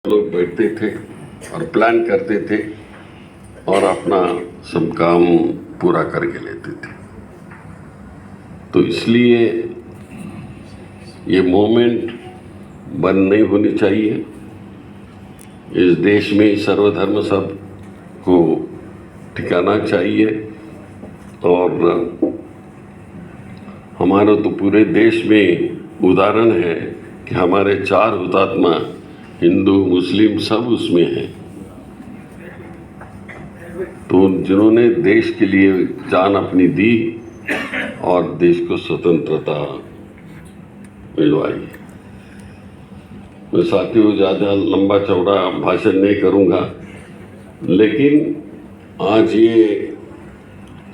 लोग बैठते थे और प्लान करते थे और अपना सब काम पूरा करके लेते थे। तो इसलिए ये मोमेंट बंद नहीं होनी चाहिए। इस देश में सर्वधर्म सब को ठिकाना चाहिए और हमारा तो पूरे देश में उदाहरण है कि हमारे 4 हुतात्मा हिंदू मुस्लिम सब उसमें हैं। तो जिन्होंने देश के लिए जान अपनी दी और देश को स्वतंत्रता मिलवाई। मैं साथियों ज़्यादा लंबा चौड़ा भाषण नहीं करूँगा, लेकिन आज ये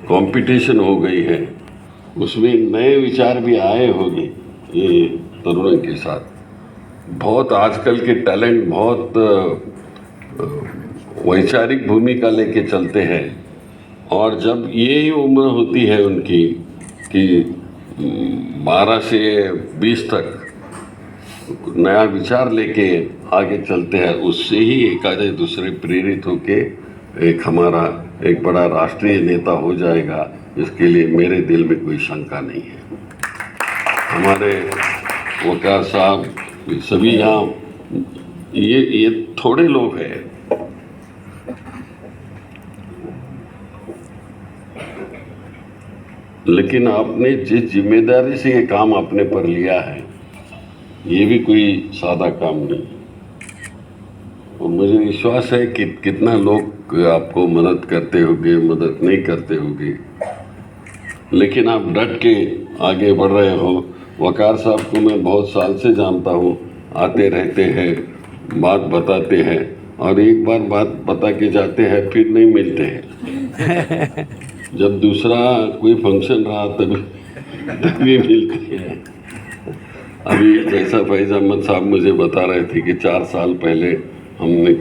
कंपटीशन हो गई है, उसमें नए विचार भी आए होंगे ये तरुणों के साथ। बहुत आजकल के टैलेंट बहुत वैचारिक भूमिका लेके चलते हैं और जब ये उम्र होती है उनकी कि 12 से 20 तक नया विचार लेके आगे चलते हैं, उससे ही एक आधे दूसरे प्रेरित होके एक हमारा एक बड़ा राष्ट्रीय नेता हो जाएगा। इसके लिए मेरे दिल में कोई शंका नहीं है। हमारे वकार साहब सभी यहाँ ये थोड़े लोग हैं, लेकिन आपने जिस जिम्मेदारी से ये काम अपने पर लिया है, ये भी कोई सादा काम नहीं। और मुझे विश्वास है कि कितना लोग आपको मदद करते होंगे, मदद नहीं करते होंगे, लेकिन आप डट के आगे बढ़ रहे हो। वकार साहब को मैं बहुत साल से जानता हूँ, आते रहते हैं, बात बताते हैं और एक बार बात बता के जाते हैं, फिर नहीं मिलते हैं। जब दूसरा कोई फंक्शन रहा तभी मिलते हैं। अभी जैसा फैज़ अहमद साहब मुझे बता रहे थे कि 4 साल पहले हमने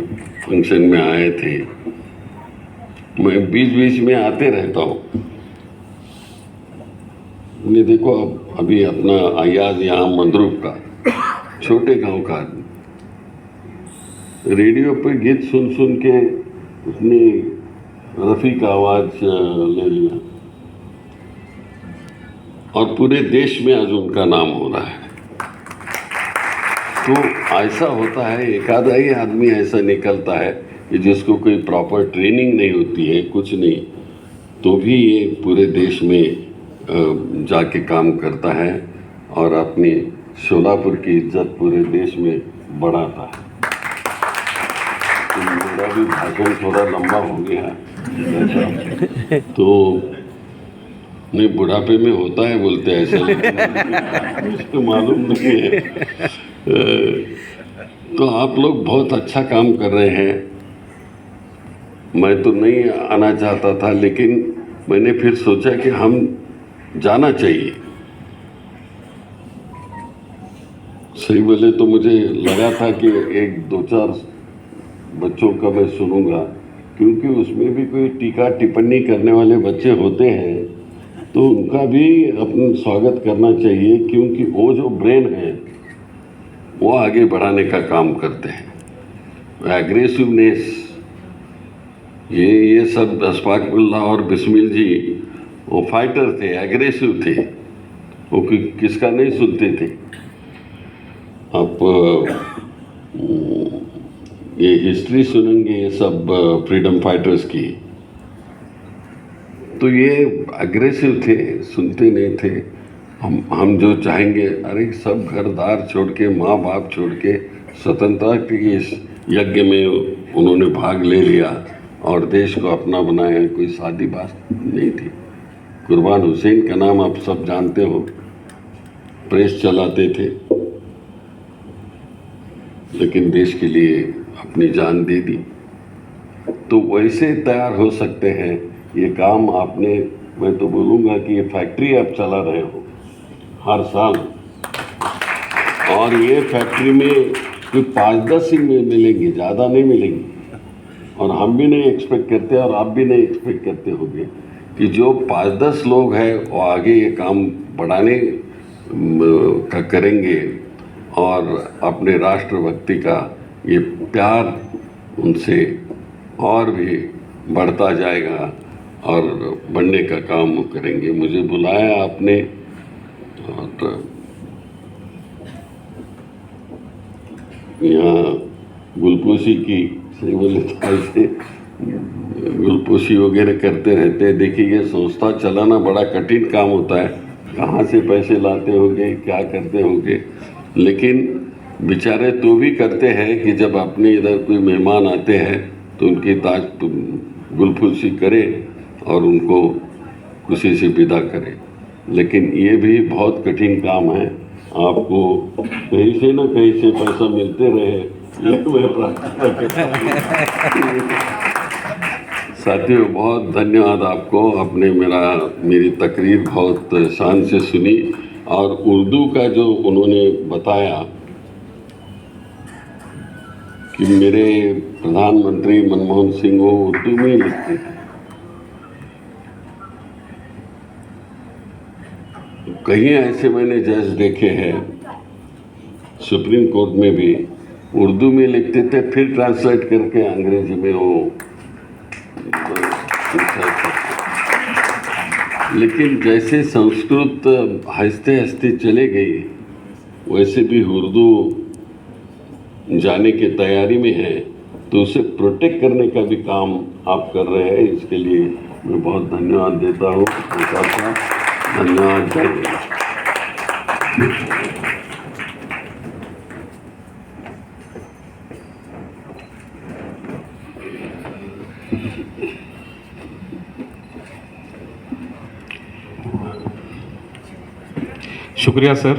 फंक्शन में आए थे। मैं बीच बीच में आते रहता हूँ। ये देखो अभी अपना अयाज यहाँ मंदरूप का छोटे गांव का आदमी रेडियो पे गीत सुन सुन के उसने रफ़ी का आवाज़ ले लिया और पूरे देश में आज उनका नाम हो रहा है। तो ऐसा होता है, एक आधा ही आदमी ऐसा निकलता है कि जिसको कोई प्रॉपर ट्रेनिंग नहीं होती है, कुछ नहीं, तो भी ये पूरे देश में जाके काम करता है और अपनी शोलापुर की इज्जत पूरे देश में बढ़ाता है। तो मेरा भी भाषण थोड़ा लंबा हो गया तो नहीं, बुढ़ापे में होता है बोलते हैं ऐसा, मुझे मालूम नहीं है। तो आप लोग बहुत अच्छा काम कर रहे हैं। मैं तो नहीं आना चाहता था, लेकिन मैंने फिर सोचा कि हम जाना चाहिए। सही बोले तो मुझे लगा था कि 1-2-4 बच्चों का मैं सुनूंगा, क्योंकि उसमें भी कोई टीका टिप्पणी करने वाले बच्चे होते हैं, तो उनका भी अपना स्वागत करना चाहिए, क्योंकि वो जो ब्रेन है वो आगे बढ़ाने का काम करते हैं। एग्रेसिवनेस, ये सब अशफाकुल्लाह और बिस्मिल जी वो फाइटर थे, एग्रेसिव थे, वो किसका नहीं सुनते थे। आप ये हिस्ट्री सुनेंगे ये सब फ्रीडम फाइटर्स की, तो ये एग्रेसिव थे, सुनते नहीं थे। हम जो चाहेंगे, अरे सब घरदार छोड़ के, माँ बाप छोड़ के स्वतंत्रता के इस यज्ञ में उन्होंने भाग ले लिया और देश को अपना बनाया। कोई सादी बात नहीं थी। कुर्बान हुसैन का नाम आप सब जानते हो, प्रेस चलाते थे, लेकिन देश के लिए अपनी जान दे दी। तो वैसे तैयार हो सकते हैं ये काम। आपने, मैं तो बोलूँगा कि ये फैक्ट्री आप चला रहे हो हर साल, और ये फैक्ट्री में कोई 5-10 ही मिलेंगे, ज़्यादा नहीं मिलेंगे। और हम भी नहीं एक्सपेक्ट करते और आप भी नहीं एक्सपेक्ट करते होंगे कि जो 5-10 लोग हैं वो आगे ये काम बढ़ाने का करेंगे और अपने राष्ट्रभक्ति का ये प्यार उनसे और भी बढ़ता जाएगा और बढ़ने का काम वो करेंगे। मुझे बुलाया आपने और यहाँ गुलपोशी की से गुलपोशी वगैरह करते रहते हैं। देखिए ये संस्था चलाना बड़ा कठिन काम होता है, कहाँ से पैसे लाते होंगे, क्या करते होंगे, लेकिन बेचारे तो भी करते हैं कि जब अपने इधर कोई मेहमान आते हैं तो उनकी ताज गुलपोशी करे और उनको खुशी से विदा करे। लेकिन ये भी बहुत कठिन काम है, आपको कहीं से ना कहीं से पैसा मिलते रहे, ये मैं प्रार्थना करता हूं। साथियों बहुत धन्यवाद आपको, आपने मेरी तकरीर बहुत शान से सुनी और उर्दू का जो उन्होंने बताया कि मेरे प्रधानमंत्री मनमोहन सिंह वो उर्दू में ही लिखते थे। कहीं ऐसे मैंने जज देखे हैं सुप्रीम कोर्ट में भी उर्दू में लिखते थे, फिर ट्रांसलेट करके अंग्रेजी में वो, लेकिन जैसे संस्कृत हंसते हंसते चले गई वैसे भी उर्दू जाने की तैयारी में है, तो उसे प्रोटेक्ट करने का भी काम आप कर रहे हैं। इसके लिए मैं बहुत धन्यवाद देता हूँ। धन्यवाद। शुक्रिया सर।